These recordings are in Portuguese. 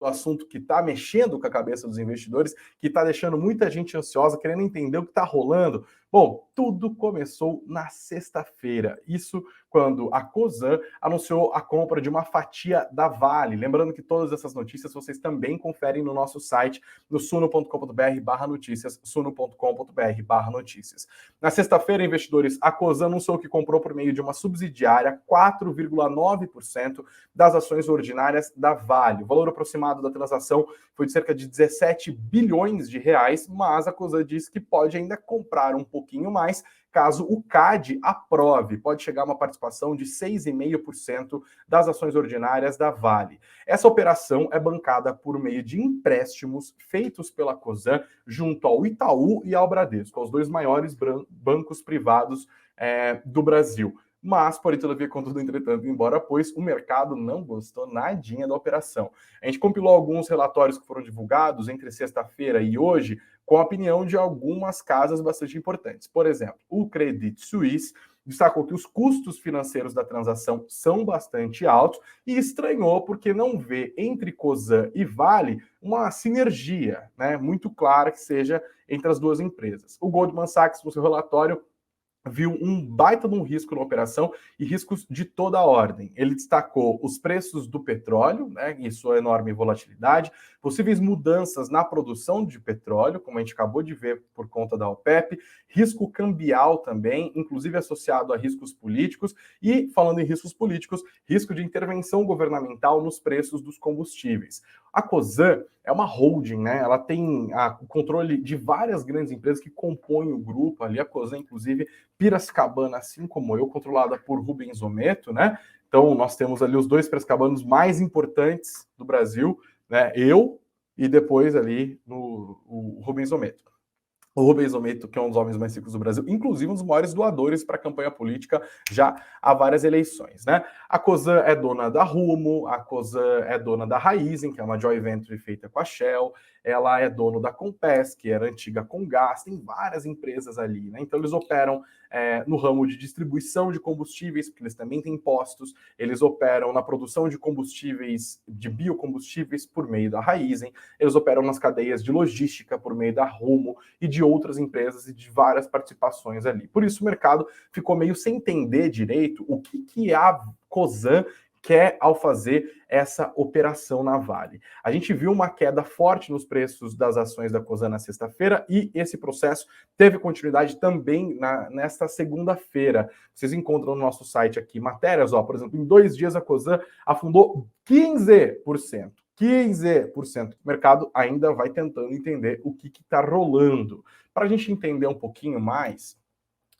do assunto que está mexendo com a cabeça dos investidores, que está deixando muita gente ansiosa, querendo entender o que está rolando. Bom, tudo começou na sexta-feira. Isso quando a Cosan anunciou a compra de uma fatia da Vale. Lembrando que todas essas notícias vocês também conferem no nosso site, no suno.com.br/notícias, suno.com.br/notícias. Na sexta-feira, investidores, a Cosan anunciou que comprou por meio de uma subsidiária 4,9% das ações ordinárias da Vale. O valor aproximado da transação foi de cerca de 17 bilhões de reais, mas a Cosan diz que pode ainda comprar um pouquinho mais caso o CAD aprove. Pode chegar a uma participação de 6,5% das ações ordinárias da Vale. Essa operação é bancada por meio de empréstimos feitos pela Cosan junto ao Itaú e ao Bradesco, os dois maiores bancos privados do Brasil. Mas, porém, todavia, contudo, entretanto, embora, pois, o mercado não gostou nadinha da operação. A gente compilou alguns relatórios que foram divulgados entre sexta-feira e hoje, com a opinião de algumas casas bastante importantes. Por exemplo, o Credit Suisse destacou que os custos financeiros da transação são bastante altos e estranhou porque não vê entre Cosan e Vale uma sinergia, né, muito clara que seja entre as duas empresas. O Goldman Sachs, no seu relatório, viu um baita de um risco na operação e riscos de toda a ordem. Ele destacou os preços do petróleo, né, e sua enorme volatilidade, possíveis mudanças na produção de petróleo, como a gente acabou de ver por conta da OPEP, risco cambial também, inclusive associado a riscos políticos, e, falando em riscos políticos, risco de intervenção governamental nos preços dos combustíveis. A Cosan é uma holding, né? Ela tem o controle de várias grandes empresas que compõem o grupo ali. A Cosan, inclusive, Piracicabana, assim como eu, controlada por Rubens Ometo, né? Então, nós temos ali os dois piracicabanos mais importantes do Brasil, né? Eu e depois ali o Rubens Ometo. O Rubens Ometo, que é um dos homens mais ricos do Brasil, inclusive um dos maiores doadores para a campanha política já há várias eleições, né? A Cosan é dona da Rumo, a Cosan é dona da Raízen, que é uma joint venture feita com a Shell, ela é dono da Compass, que era antiga Comgás, tem várias empresas ali, né? Então eles operam no ramo de distribuição de combustíveis, porque eles também têm postos, eles operam na produção de combustíveis, de biocombustíveis por meio da Raízen, eles operam nas cadeias de logística por meio da Rumo e de outras empresas e de várias participações ali. Por isso o mercado ficou meio sem entender direito o que a Cosan quer ao fazer essa operação na Vale. A gente viu uma queda forte nos preços das ações da Cosan na sexta-feira e esse processo teve continuidade também nesta segunda-feira. Vocês encontram no nosso site aqui matérias, por exemplo, em 2 dias a Cosan afundou 15%. 15%. O mercado ainda vai tentando entender o que está rolando. Para a gente entender um pouquinho mais,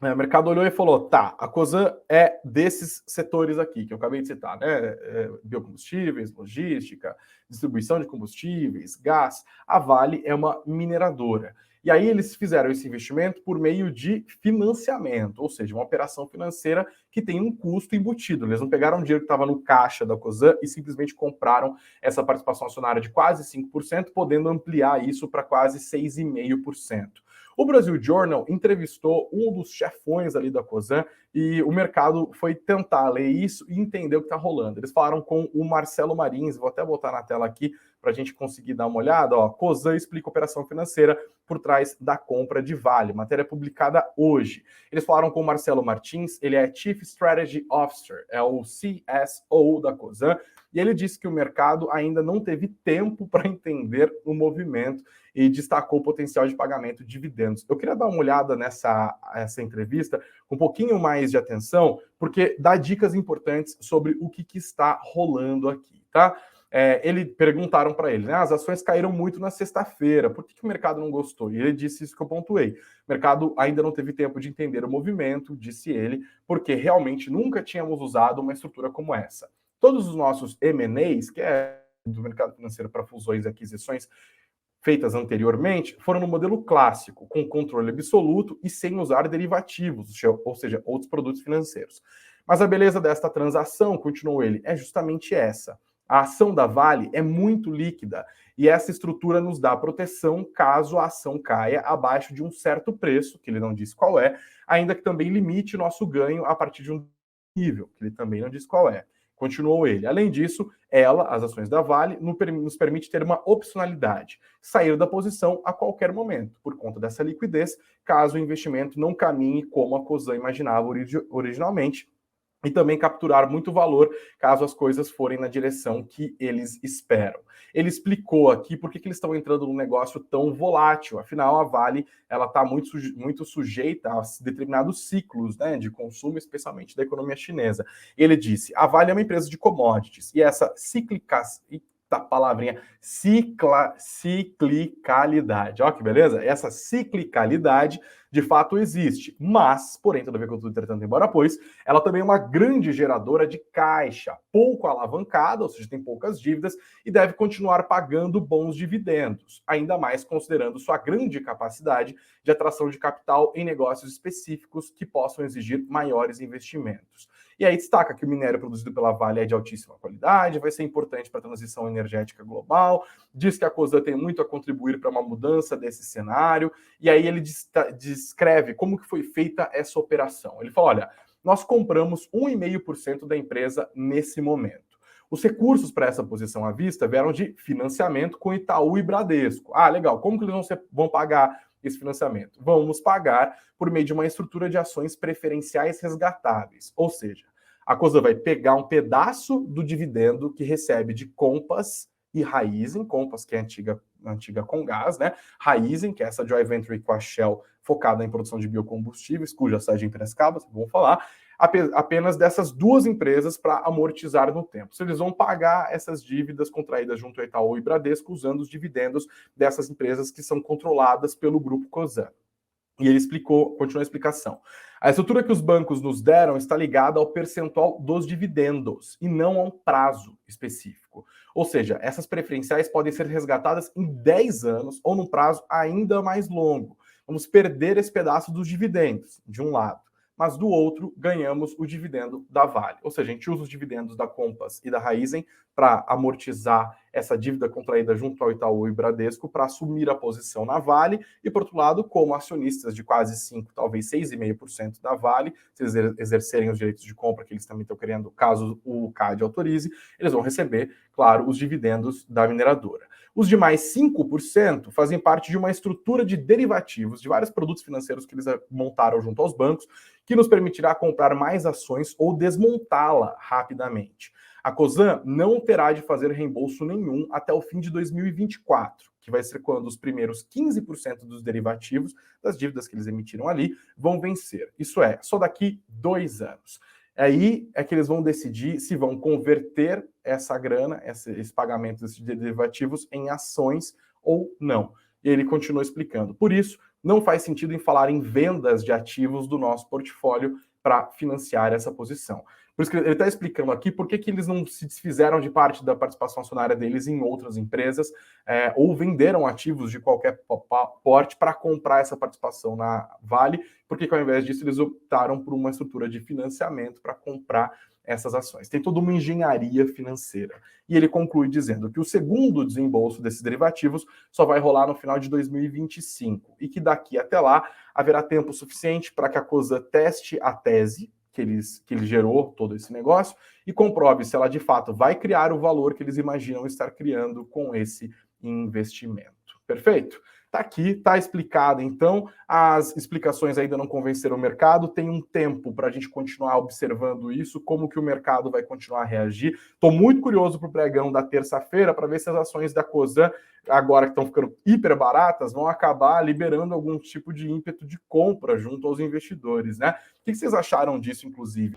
o mercado olhou e falou, tá, a Cosan é desses setores aqui, que eu acabei de citar, né? Biocombustíveis, logística, distribuição de combustíveis, gás. A Vale é uma mineradora. E aí eles fizeram esse investimento por meio de financiamento, ou seja, uma operação financeira que tem um custo embutido. Eles não pegaram o dinheiro que estava no caixa da Cosan e simplesmente compraram essa participação acionária de quase 5%, podendo ampliar isso para quase 6,5%. O Brasil Journal entrevistou um dos chefões ali da Cosan e o mercado foi tentar ler isso e entender o que está rolando. Eles falaram com o Marcelo Marins, vou até botar na tela aqui para a gente conseguir dar uma olhada. Cosan explica a operação financeira por trás da compra de Vale, matéria publicada hoje. Eles falaram com o Marcelo Martins, ele é Chief Strategy Officer, é o CSO da Cosan, e ele disse que o mercado ainda não teve tempo para entender o movimento e destacou o potencial de pagamento de dividendos. Eu queria dar uma olhada nessa entrevista com um pouquinho mais de atenção, porque dá dicas importantes sobre o que está rolando aqui, tá? Perguntaram para ele, né? As ações caíram muito na sexta-feira, por que o mercado não gostou? E ele disse isso que eu pontuei. O mercado ainda não teve tempo de entender o movimento, disse ele, porque realmente nunca tínhamos usado uma estrutura como essa. Todos os nossos M&As, que é do mercado financeiro para fusões e aquisições feitas anteriormente, foram no modelo clássico, com controle absoluto e sem usar derivativos, ou seja, outros produtos financeiros. Mas a beleza desta transação, continuou ele, é justamente essa. A ação da Vale é muito líquida e essa estrutura nos dá proteção caso a ação caia abaixo de um certo preço, que ele não disse qual é, ainda que também limite o nosso ganho a partir de um nível, que ele também não disse qual é. Continuou ele. Além disso, ela, as ações da Vale, nos permite ter uma opcionalidade, sair da posição a qualquer momento, por conta dessa liquidez, caso o investimento não caminhe como a Cosan imaginava originalmente, e também capturar muito valor caso as coisas forem na direção que eles esperam. Ele explicou aqui por que eles estão entrando num negócio tão volátil. Afinal, a Vale ela está muito sujeita a determinados ciclos, né, de consumo, especialmente da economia chinesa. Ele disse, a Vale é uma empresa de commodities e essa palavrinha ciclicalidade. Ó que beleza? Essa ciclicalidade de fato existe, mas, porém, todavia que eu estou tratando embora pois, ela também é uma grande geradora de caixa, pouco alavancada, ou seja, tem poucas dívidas e deve continuar pagando bons dividendos, ainda mais considerando sua grande capacidade de atração de capital em negócios específicos que possam exigir maiores investimentos. E aí destaca que o minério produzido pela Vale é de altíssima qualidade, vai ser importante para a transição energética global, diz que a Cosan tem muito a contribuir para uma mudança desse cenário, e aí ele descreve como que foi feita essa operação. Ele fala, olha, nós compramos 1,5% da empresa nesse momento. Os recursos para essa posição à vista vieram de financiamento com Itaú e Bradesco. Ah, legal, como que eles vão pagar esse financiamento? Vamos pagar por meio de uma estrutura de ações preferenciais resgatáveis, ou seja, a Cosan vai pegar um pedaço do dividendo que recebe de Compass e Raízen, Compass que é a antiga Comgás, né? Raízen, que é essa joint venture com a Shell focada em produção de biocombustíveis, cuja sede é em Piracicaba, vamos falar, apenas dessas duas empresas para amortizar no tempo. Se eles vão pagar essas dívidas contraídas junto a Itaú e Bradesco usando os dividendos dessas empresas que são controladas pelo grupo Cosan. E ele continuou a explicação. A estrutura que os bancos nos deram está ligada ao percentual dos dividendos e não a um prazo específico. Ou seja, essas preferenciais podem ser resgatadas em 10 anos ou num prazo ainda mais longo. Vamos perder esse pedaço dos dividendos, de um lado, mas do outro ganhamos o dividendo da Vale. Ou seja, a gente usa os dividendos da Compass e da Raízen para amortizar essa dívida contraída junto ao Itaú e Bradesco para assumir a posição na Vale e, por outro lado, como acionistas de quase 5%, talvez 6,5% da Vale, se eles exercerem os direitos de compra que eles também estão querendo, caso o CAD autorize, eles vão receber, claro, os dividendos da mineradora. Os demais 5% fazem parte de uma estrutura de derivativos de vários produtos financeiros que eles montaram junto aos bancos, que nos permitirá comprar mais ações ou desmontá-la rapidamente. A Cosan não terá de fazer reembolso nenhum até o fim de 2024, que vai ser quando os primeiros 15% dos derivativos, das dívidas que eles emitiram ali, vão vencer. Isso é, só daqui 2 anos. Aí é que eles vão decidir se vão converter essa grana, esse pagamento de derivativos em ações ou não. E ele continua explicando. Por isso, não faz sentido em falar em vendas de ativos do nosso portfólio para financiar essa posição. Por isso que ele está explicando aqui por que eles não se desfizeram de parte da participação acionária deles em outras empresas ou venderam ativos de qualquer porte para comprar essa participação na Vale, porque ao invés disso eles optaram por uma estrutura de financiamento para comprar essas ações. Tem toda uma engenharia financeira. E ele conclui dizendo que o segundo desembolso desses derivativos só vai rolar no final de 2025 e que daqui até lá haverá tempo suficiente para que a Cosan teste a tese que ele gerou todo esse negócio e comprove se ela de fato vai criar o valor que eles imaginam estar criando com esse investimento. Perfeito? Tá aqui, tá explicado. Então, as explicações ainda não convenceram o mercado. Tem um tempo para a gente continuar observando isso, como que o mercado vai continuar a reagir. Estou muito curioso para o pregão da terça-feira para ver se as ações da Cosan, agora que estão ficando hiper baratas, vão acabar liberando algum tipo de ímpeto de compra junto aos investidores, né? O que vocês acharam disso, inclusive?